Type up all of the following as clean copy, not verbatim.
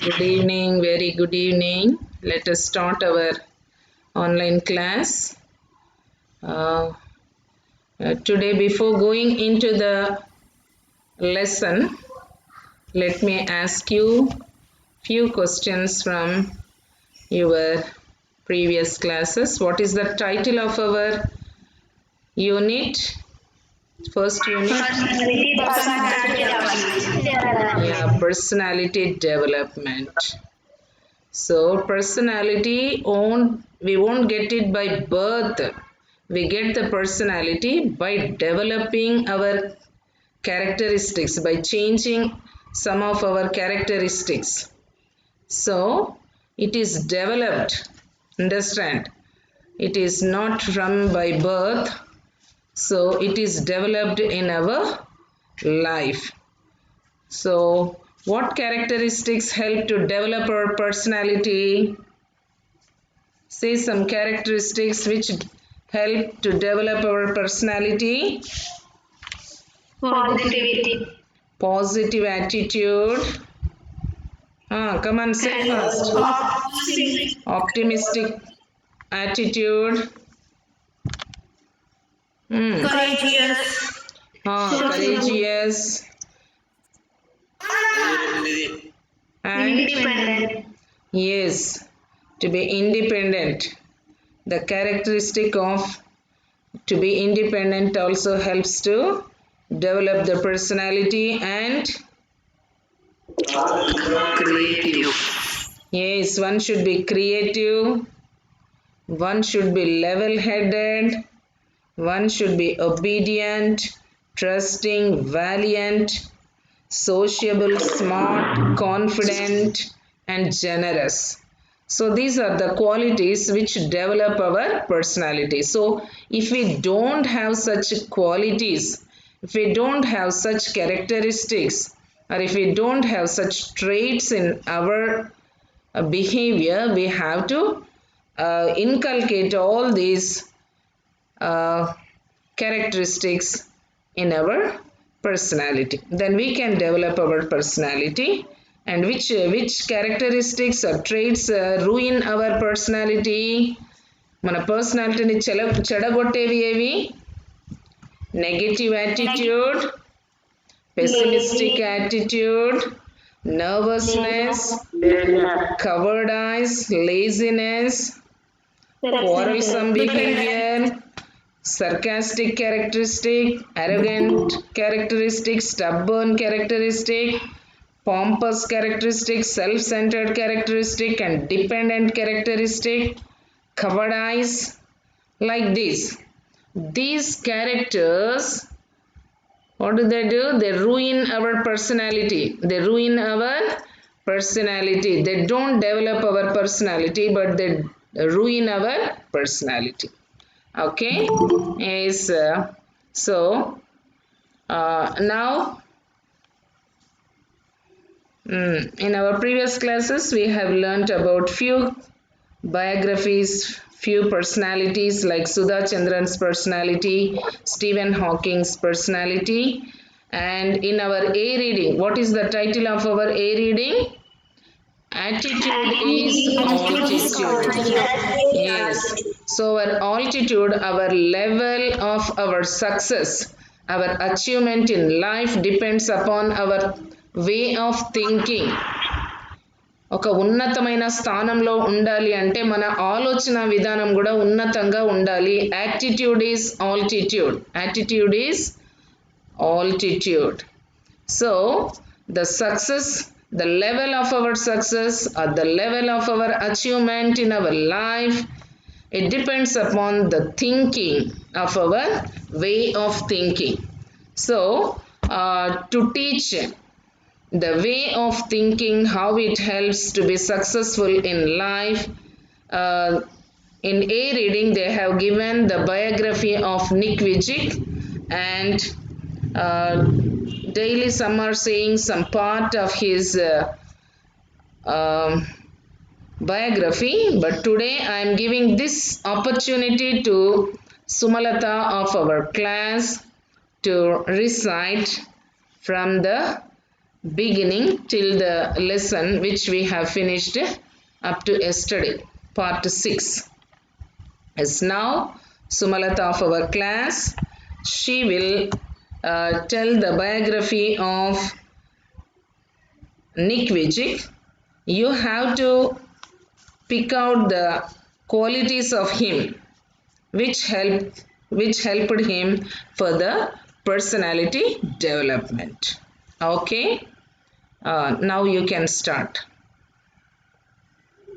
Good evening, very good evening. Let us start our online class. Uh, Today, before going into the lesson, let me ask you few questions from your previous classes. What is the title of our unit? First unit? Yeah, personality development. So personality we won't get it by birth. We get the personality by developing our characteristics, by changing some of our characteristics. So it is developed. Understand? It is not from by birth. So it is developed in our life. So what characteristics help to develop our personality? Say some characteristics which help to develop our personality. Positivity. Positive attitude. Come on, say fast. Optimistic attitude. Courageous. Courageous. And Independent. yes, to be independent. The characteristic of to be independent also helps to develop the personality. And Creative. yes, one should be creative, one should be level headed, one should be obedient, trusting, valiant, sociable, smart, confident, and generous. So these are the qualities which develop our personality. So if we don't have such qualities, if we don't have such characteristics, or if we don't have such traits in our behavior, we have to inculcate all these uh, characteristics in our personality. Then we can develop our personality. And which characteristics or traits ruin our personality? మన పర్సనాలిటీని చెడగొట్టేవి ఏవి? Negative attitude, pessimistic attitude, nervousness, cowardice, laziness, quarrelsome behavior, sarcastic characteristic, arrogant characteristic, stubborn characteristic, pompous characteristic, self-centered characteristic, and dependent characteristic, cowardice, like this. These characters, what do? They ruin our personality. They ruin our personality. They don't develop our personality, but they ruin our personality. Okay, is so now in our previous classes we have learnt about few biographies, few personalities like Sudha Chandran's personality, Stephen Hawking's personality. And in our A reading, what is the title of our A reading? Attitude is altitude. Yes. So our altitude, our level of our success, our achievement in life depends upon our way of thinking. ఒక ఉన్నతమైన స్థానంలో ఉండాలి అంటే మన ఆలోచన విధానం కూడా ఉన్నతంగా ఉండాలి. Attitude is altitude. Attitude is altitude. So the success, the level of our success or the level of our achievement in our life, it depends upon the thinking of our way of thinking. So to teach the way of thinking, how it helps to be successful in life, in A reading they have given the biography of Nick Vujicic, and daily some are saying some part of his biography, but today I am giving this opportunity to Sumalata of our class to recite from the beginning till the lesson which we have finished up to yesterday, part 6. As now, Sumalata of our class, she will tell the biography of Nick Vujicic. You have to pick out the qualities of him which helped him for the personality development. Okay, now you can start.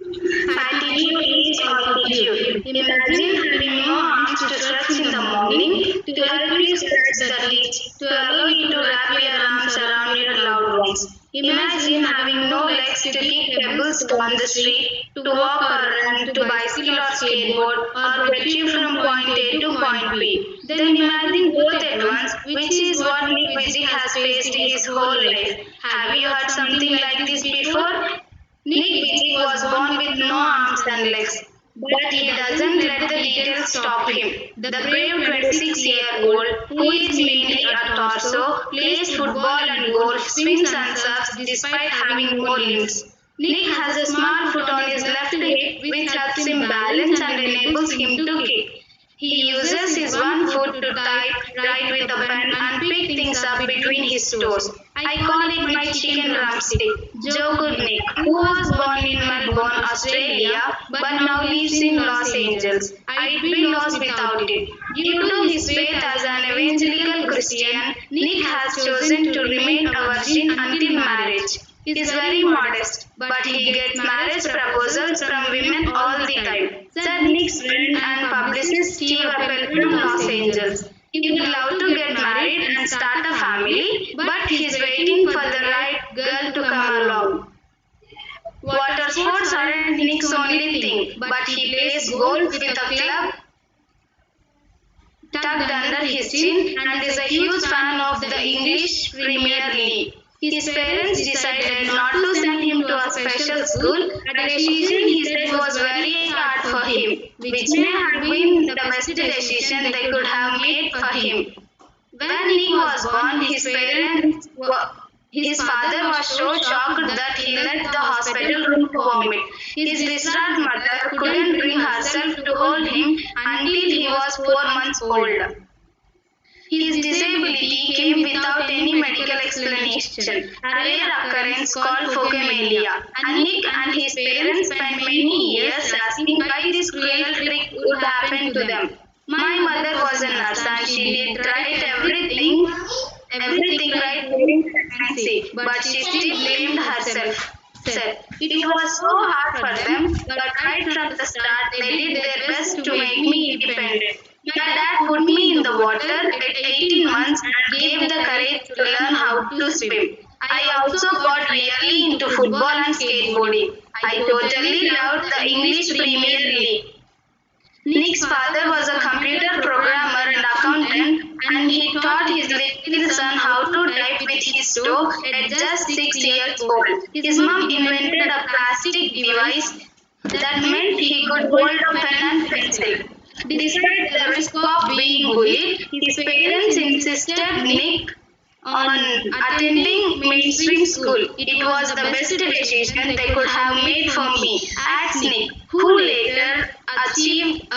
Attitude is altitude. Imagine having no arms to stretch in the morning, to help you scratch the leaves, to allow you to wrap your arms around your loved ones. Imagine having no legs to kick pebbles down the street, to walk or run, to bicycle or skateboard, or get you from point A to point B. Then imagine both at once, which is what Nick Vujicic has faced his whole life. Have you heard something like this before? Nick Vujicic was born with no arms and legs, but he doesn't let the details stop him. The brave 26-year-old, who is mainly a torso, plays football and golf, swims and surfs despite having no limbs. Nick has a small foot on his left hip which helps him balance and enables him to kick. He uses his one foot to type, write with a pen, and pick things up between his toes. I call it my chicken drumstick. Joe Goodnick, who was born in Melbourne, Australia, but now lives in Los Angeles. I'd be lost without it. Due to his faith as an evangelical Christian, Nick has chosen to remain a virgin until marriage. He is very modest, but he gets marriage proposals from women all the time, said Nick's friend and publicist Steve Appel from Los Angeles. He would love to get married and start a family, but he's waiting for the right girl to come along. Water sports aren't Nick's only thing, but he plays golf with a club tucked under his chin and is a huge fan of the English Premier League. His parents decided not to send him to a special school, a decision he said was very hard for him, which may have been the best decision they could have made for him. When Nick was born, his father was so shocked that he left the hospital room to vomit. His distraught mother couldn't bring herself to hold him until he was 4 months old. His disability came without any medical explanation, a rare occurrence called phocomelia, and Nick and his parents spent many years asking why this cruel trick would happen to them. My mother was a nurse and she did everything right during pregnancy, but she still blamed herself. Said it was so hard for them that right from the start they did their best to make me independent. My dad put me in the water at 18 months and gave the courage to learn how to swim. I also got really into football and skateboarding. I totally loved the English Premier League. Nick's father was a computer programmer and accountant, and he taught his little son how to type with his toe at just 6 years old. His mom invented a plastic device that meant he could hold a pen and pencil. Despite the risk of being bullied, his parents insisted Nick on attending mainstream school. It was the best decision they could have made for me, adds Nick, who later achieved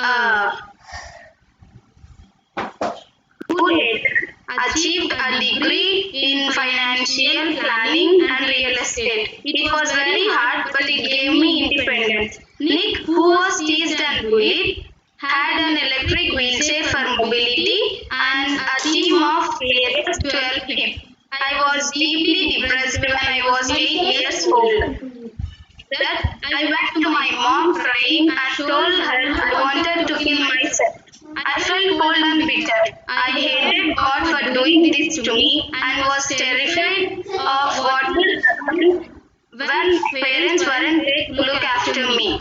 a degree in financial planning and real estate. It was very hard, but it gave me independence. Nick, who was teased and bullied, had an electric wheelchair for mobility and a team of carers to help him. I was deeply depressed when I was 8 years old. That I went to my mom crying and told her I wanted to kill myself. I felt cold and bitter. I hated God for doing this to me and was terrified of what would happen when parents weren't there to look after me.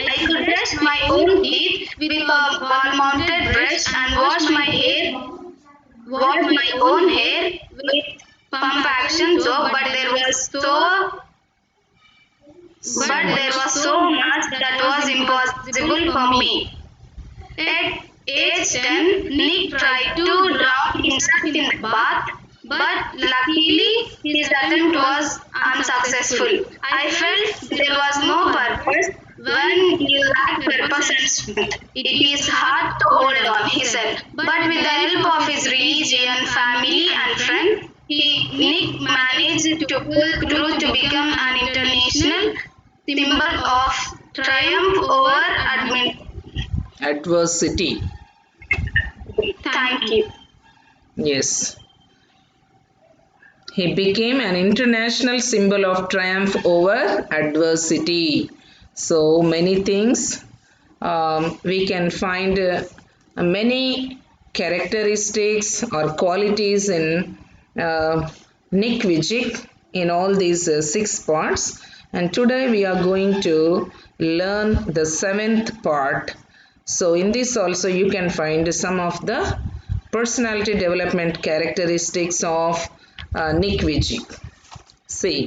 I could brush my own teeth with a wall-mounted brush and wash my own hair with pump action soap, but there was so much that was impossible for me. At age 10, Nick tried to drown himself in the bath, but luckily his attempt was unsuccessful. I felt there was no purpose. When you lack purpose and strength, it is hard to hold on, he said. But with the help of his religion, family, and friends, Nick managed to pull through to become an international symbol of triumph over adversity. Thank you. Yes. He became an international symbol of triumph over adversity. So many things we can find many characteristics or qualities in Nick Vujicic in all these six parts. And today we are going to learn the seventh part. So in this also you can find some of the personality development characteristics of Nick Vujicic. See,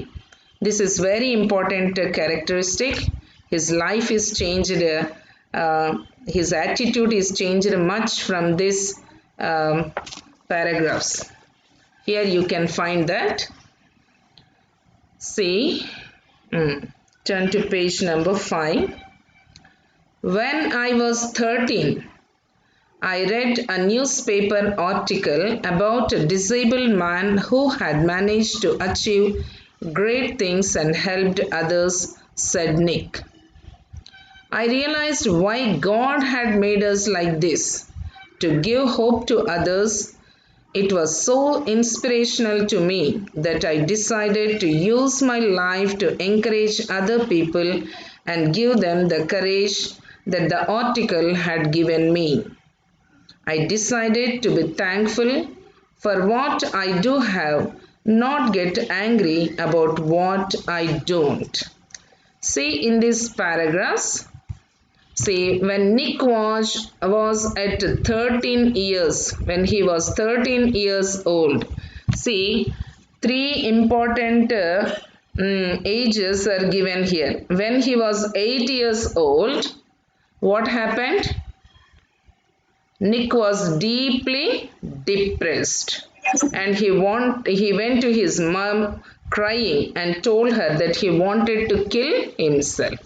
this is very important characteristic. His life is changed, his attitude is changed much from this paragraphs. Here you can find that. See, turn to page number 5. When I was 13, I read a newspaper article about a disabled man who had managed to achieve great things and helped others, said Nick. I realized why God had made us like this, to give hope to others. It was so inspirational to me that I decided to use my life to encourage other people and give them the courage that the article had given me. I decided to be thankful for what I do have, not get angry about what I don't. See in these paragraphs, see when Nick was at 13 years, when he was 13 years old, see three important ages are given here. When he was 8 years old, what happened? Nick was deeply depressed and he went to his mom crying and told her that he wanted to kill himself.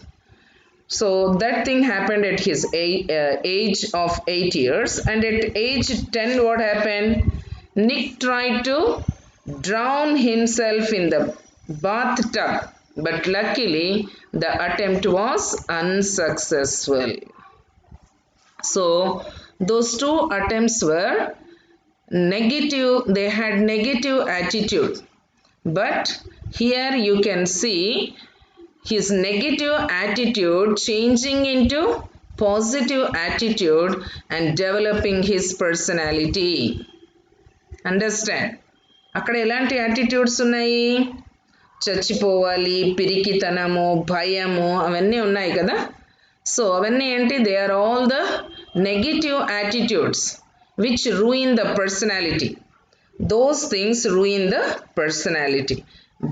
So that thing happened at his age of 8 years, and at age 10 what happened? Nick tried to drown himself in the bathtub, but luckily the attempt was unsuccessful. So those two attempts were negative, they had negative attitude, but here you can see his negative attitude changing into positive attitude and developing his personality. Understand? అక్కడ ఎలాంటి attitudes ఉన్నాయి? చచ్చిపోవాలి, పిరికితనము, భయము అవన్నీ ఉన్నాయి కదా. So అవన్నీ ఏంటి? They are all the negative attitudes which ruin the personality. Those things ruin the personality.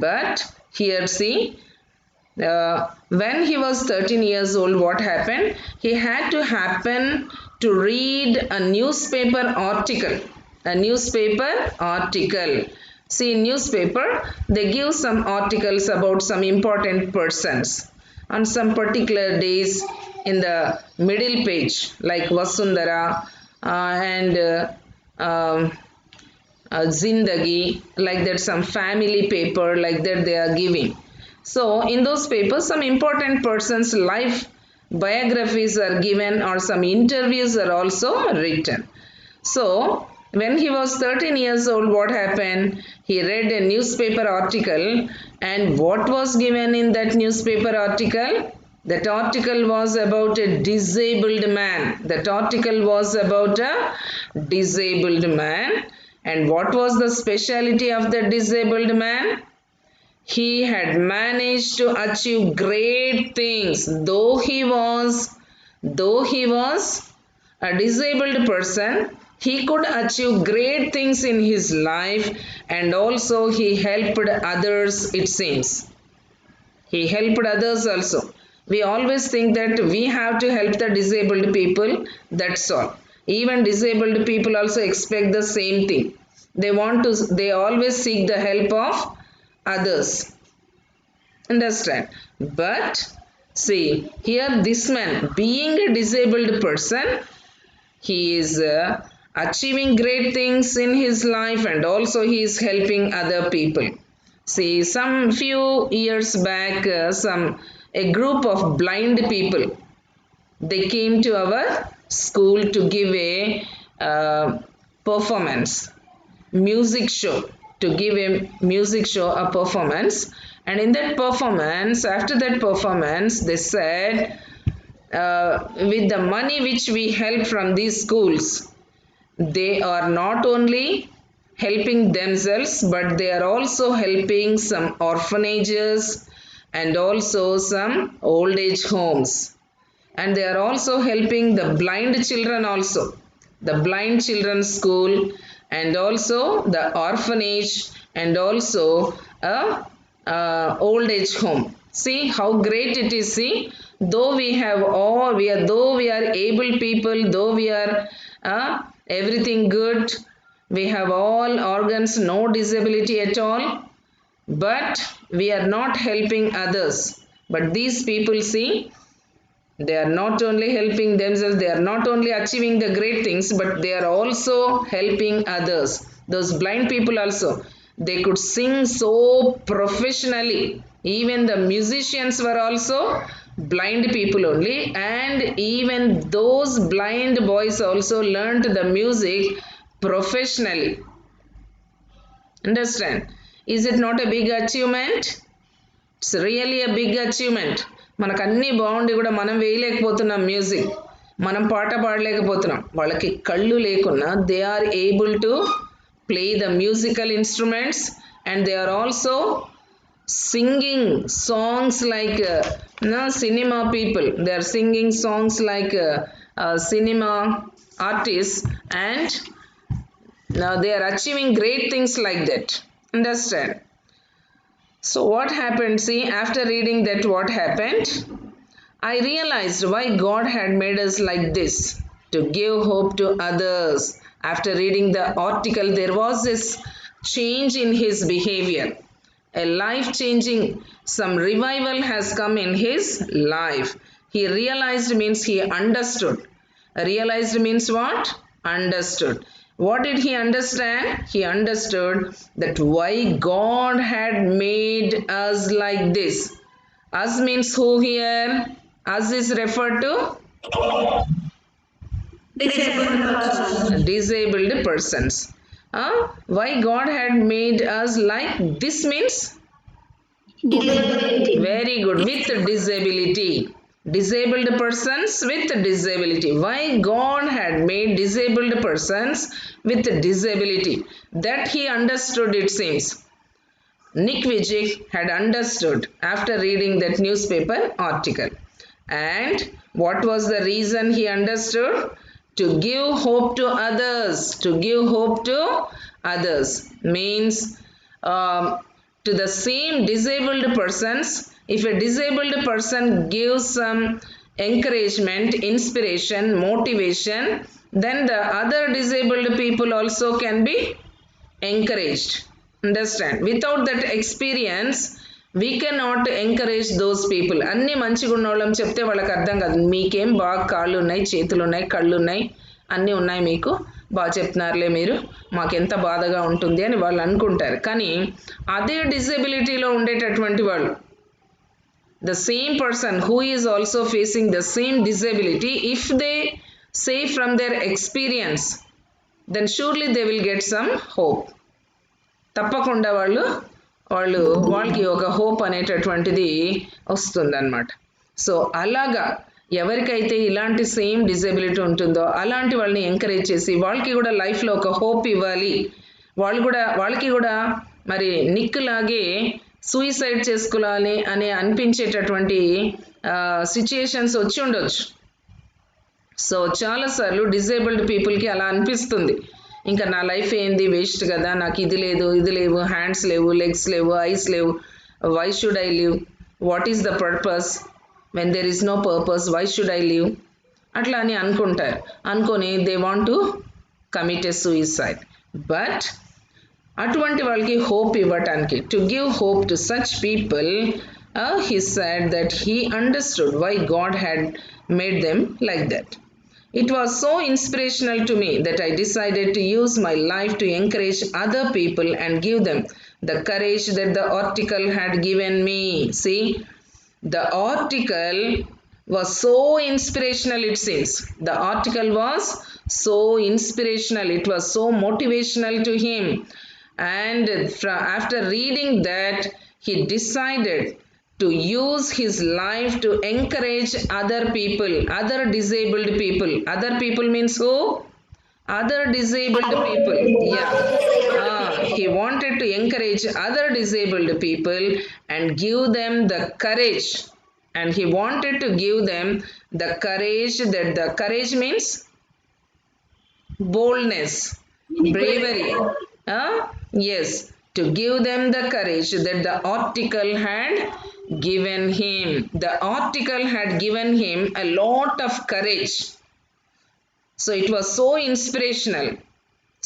But here see, when he was 13 years old, what happened? He had to happen to read a newspaper article. A newspaper article. See, in newspaper, they give some articles about some important persons on some particular days in the middle page, like Vasundhara and Zindagi, like that, some family paper, like that they are giving. So in those papers, some important persons' life biographies are given or some interviews are also written. So when he was 13 years old, what happened? He read a newspaper article, and what was given in that newspaper article? That article was about a disabled man. That article was about a disabled man. And what was the speciality of the disabled man? He had managed to achieve great things. Though he was a disabled person, he could achieve great things in his life, and also he helped others, it seems. He helped others also. We always think that we have to help the disabled people, that's all. Even disabled people also expect the same thing. They always seek the help of others. Understand? But see, here this man, being a disabled person, he is achieving great things in his life and also he is helping other people. See, some few years back, a group of blind people, they came to our school to give a performance, music show, to give a music show, a performance. And in that performance, after that performance, they said, with the money which we help from these schools, they are not only helping themselves, but they are also helping some orphanages and also some old age homes. And they are also helping the blind children also, the blind children's school and also the orphanage and also a old age home. See how great it is. See, though we have all, though we are able people, though we are everything good, we have all organs, no disability at all, but we are not helping others. But these people, see, they are not only helping themselves, they are not only achieving the great things, but they are also helping others. Those blind people also, they could sing so professionally. Even the musicians were also blind people only, and even those blind boys also learned the music professionally. Understand? Is it not a big achievement? It's really a big achievement. మనకు అన్నీ బాగుండి కూడా మనం వేయలేకపోతున్నాం music, మనం పాట పాడలేకపోతున్నాం. వాళ్ళకి కళ్ళు లేకున్నా they are able to play the musical instruments and they are also singing songs like cinema people. They are singing songs like cinema artists, and now they are achieving great things like that. Understand? So what happened? See, after reading that, what happened? I realized why God had made us like this, to give hope to others. After reading the article, there was this change in his behavior. A life changing, some revival has come in his life. He realized means he understood. Realized means what? Understood. What did he understand? He understood that why God had made us like this. Us means who here? Us is referred to disabled persons. Why God had made us like this means? Disability. Very good. With disability. Disabled persons with disability. Why God had made disabled persons with disability? That he understood, it seems. Nick Vijay had understood after reading that newspaper article. And what was the reason he understood? To give hope to others. To give hope to others means to the same disabled persons. If a disabled person gives some encouragement, inspiration, motivation, then the other disabled people also can be encouraged. Understand? Without that experience, we cannot encourage those people. అన్ని మంచిగా ఉన్నోళ్ళం చెప్తే వాళ్ళకి అర్థం కాదు. మీకేం బాగా కాళ్ళు ఉన్నాయి, చేతులు ఉన్నాయి, కళ్ళు ఉన్నాయి, అన్నీ ఉన్నాయి, మీకు బాగా చెప్తున్నారులే మీరు, మాకెంత బాధగా ఉంటుంది అని వాళ్ళు అనుకుంటారు. కానీ అదే డిజబిలిటీలో ఉండేటటువంటి వాళ్ళు, the same person who is also facing the same disability, if they say from their experience, then surely they will get some hope. తప్పకుండా వాళ్ళకి ఒక హోప్ అనేటటువంటిది వస్తుందన్నమాట. సో అలాగా ఎవరికైతే ఇలాంటి సేమ్ డిజబిలిటీ ఉంటుందో అలాంటి వాళ్ళని ఎంకరేజ్ చేసి వాళ్ళకి కూడా లైఫ్లో ఒక హోప్ ఇవ్వాలి. వాళ్ళకి కూడా మరి నిక్ లాగే సూయిసైడ్ చేసుకోవాలి అని అనిపించేటటువంటి సిచ్యుయేషన్స్ వచ్చి ఉండొచ్చు. సో చాలాసార్లు డిజేబుల్డ్ పీపుల్కి అలా అనిపిస్తుంది, ఇంకా నా లైఫ్ ఏంది, వేస్ట్ కదా, నాకు ఇది లేదు, ఇది లేవు, హ్యాండ్స్ లేవు, లెగ్స్ లేవు, ఐస్ లేవు, why should I live, what is the purpose, when there is no purpose, why should I live, అట్లా అని అనుకుంటారు. అనుకొని they want to commit a suicide. But అటువంటి వాళ్ళకి హోప్ ఇవ్వటానికి, to give hope to such people, he said that he understood why God had made them like that. It was so inspirational to me that I decided to use my life to encourage other people and give them the courage that the article had given me. See, the article was so inspirational, it seems. The article was so inspirational, it was so motivational to him. And after reading that, he decided to use his life to encourage other people, other disabled people. Other people means who? Other disabled people. Yeah. He wanted to encourage other disabled people and give them the courage. And he wanted to give them the courage, that the courage means boldness, bravery. Yes, to give them the courage that the article had given him. The article had given him a lot of courage. So it was so inspirational.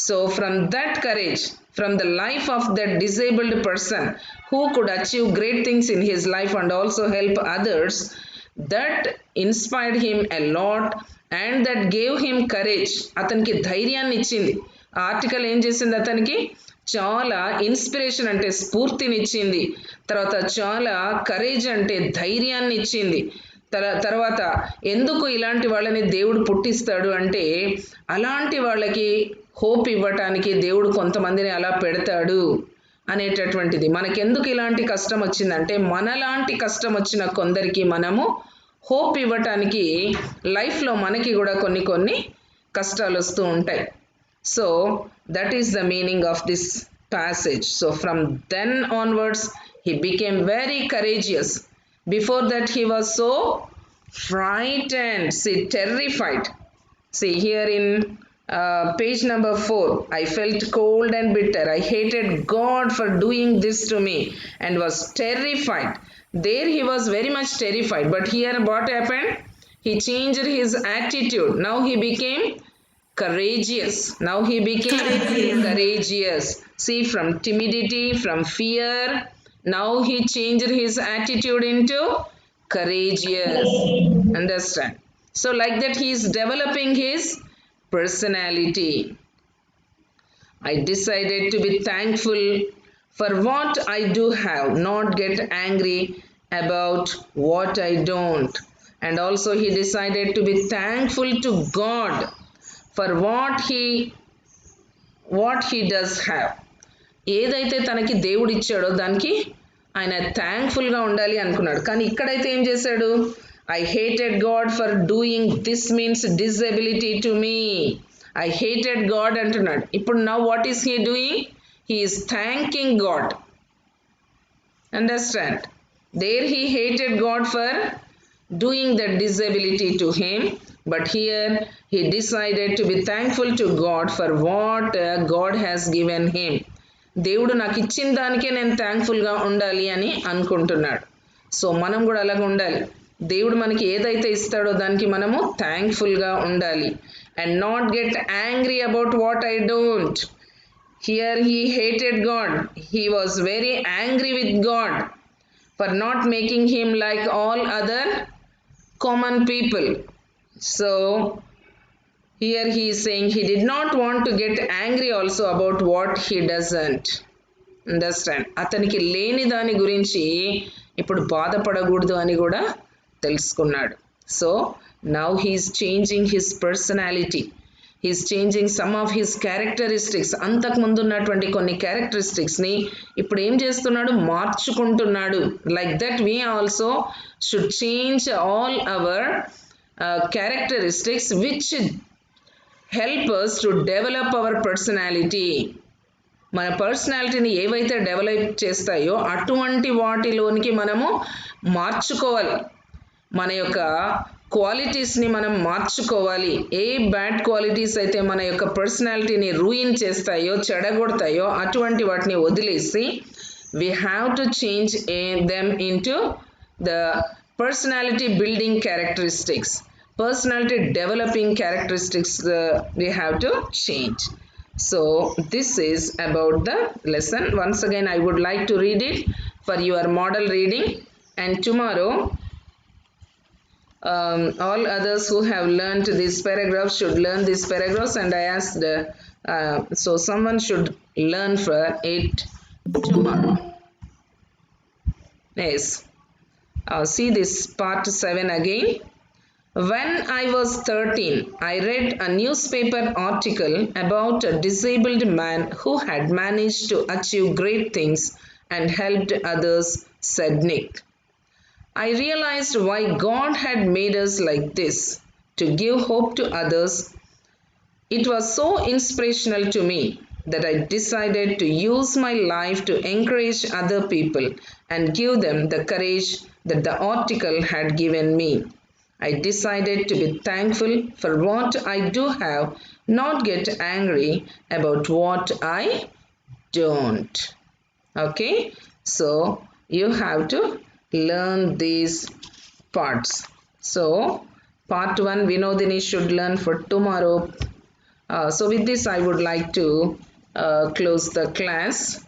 So from that courage, from the life of that disabled person who could achieve great things in his life and also help others, that inspired him a lot and that gave him courage. అతనికి ధైర్యాన్ని ఇచ్చింది. ఆ article ఏం చేసింది? అతనికి చాలా inspiration అంటే స్ఫూర్తినిచ్చింది. తర్వాత చాలా కరేజ్ అంటే ధైర్యాన్ని ఇచ్చింది. తర్వాత ఎందుకు ఇలాంటి వాళ్ళని దేవుడు పుట్టిస్తాడు అంటే, అలాంటి వాళ్ళకి హోప్ ఇవ్వటానికి దేవుడు కొంతమందిని అలా పెడతాడు అనేటటువంటిది. మనకెందుకు ఇలాంటి కష్టం వచ్చిందంటే, మనలాంటి కష్టం వచ్చిన కొందరికి మనము హోప్ ఇవ్వటానికి లైఫ్లో మనకి కూడా కొన్ని కష్టాలు వస్తూ ఉంటాయి. So that is the meaning of this passage. So from then onwards he became very courageous. Before that he was so frightened, see, terrified. See here in page number 4, I felt cold and bitter. I hated God for doing this to me and was terrified. There he was very much terrified, but here what happened? He changed his attitude. Now he became courageous. Now he became courageous. See, from timidity, from fear, now he changed his attitude into courageous. Understand? So like that he is developing his personality. I decided to be thankful for what I do have, not get angry about what I don't. And also he decided to be thankful to God for what he does have. ఏదైతే తనకి దేవుడు ఇచ్చాడో దానికి ఆయన థ్యాంక్ఫుల్గా ఉండాలి అనుకున్నాడు. కానీ ఇక్కడైతే ఏం చేశాడు? I hated God for doing this means disability to me. I hated God అంటున్నాడు. ఇప్పుడు now what is he doing? He is thanking God. Understand? There he hated God for doing that disability to him, but here he decided to be thankful to God for what God has given him. దేవుడు నాకు ఇచ్చిన దానికే నేను థ్యాంక్ఫుల్గా ఉండాలి అని అనుకుంటున్నాడు. So మనం కూడా అలాగ ఉండాలి. దేవుడు మనకి ఏదైతే ఇస్తాడో దానికి మనము థ్యాంక్ఫుల్గా ఉండాలి. And not get angry about what I don't. Here he hated God. He was very angry with God for not making him like all other common people. So here he is saying he did not want to get angry also about what he doesn't. Understand? అతనికి లేని దాని గురించి ఇప్పుడు బాధపడకూడదు అని కూడా తెలుసుకున్నాడు. So now he is changing his personality. He is changing some of his characteristics. అంతకు ముందు ఉన్నటువంటి కొన్ని క్యారెక్టరిస్టిక్స్ని ఇప్పుడు ఏం చేస్తున్నాడు? మార్చుకుంటున్నాడు. Like that we also should change all our characteristics which help us to develop our personality. మన పర్సనాలిటీని ఏవైతే డెవలప్ చేస్తాయో అటువంటి వాటిలోనికి మనము మార్చుకోవాలి. మన యొక్క క్వాలిటీస్ని మనం మార్చుకోవాలి. ఏ బ్యాడ్ క్వాలిటీస్ అయితే మన యొక్క పర్సనాలిటీని రూయిన్ చేస్తాయో, చెడగొడతాయో అటువంటి వాటిని వదిలేసి we have to change them into the personality building characteristics, personality developing characteristics we have to change. So this is about the lesson. Once again, I would like to read it for your model reading, and tomorrow all others who have learned this paragraph should learn these paragraphs, and I asked so someone should learn for it tomorrow. Yes. See this part 7 again. When I was 13, I read a newspaper article about a disabled man who had managed to achieve great things and helped others, said Nick. I realized why God had made us like this, to give hope to others. It was so inspirational to me that I decided to use my life to encourage other people and give them the courage that the article had given me. I decided to be thankful for what I do have, not get angry about what I don't. Okay, so you have to learn these parts. So, part 1 Vinodini should learn for tomorrow. So with this I would like to close the class.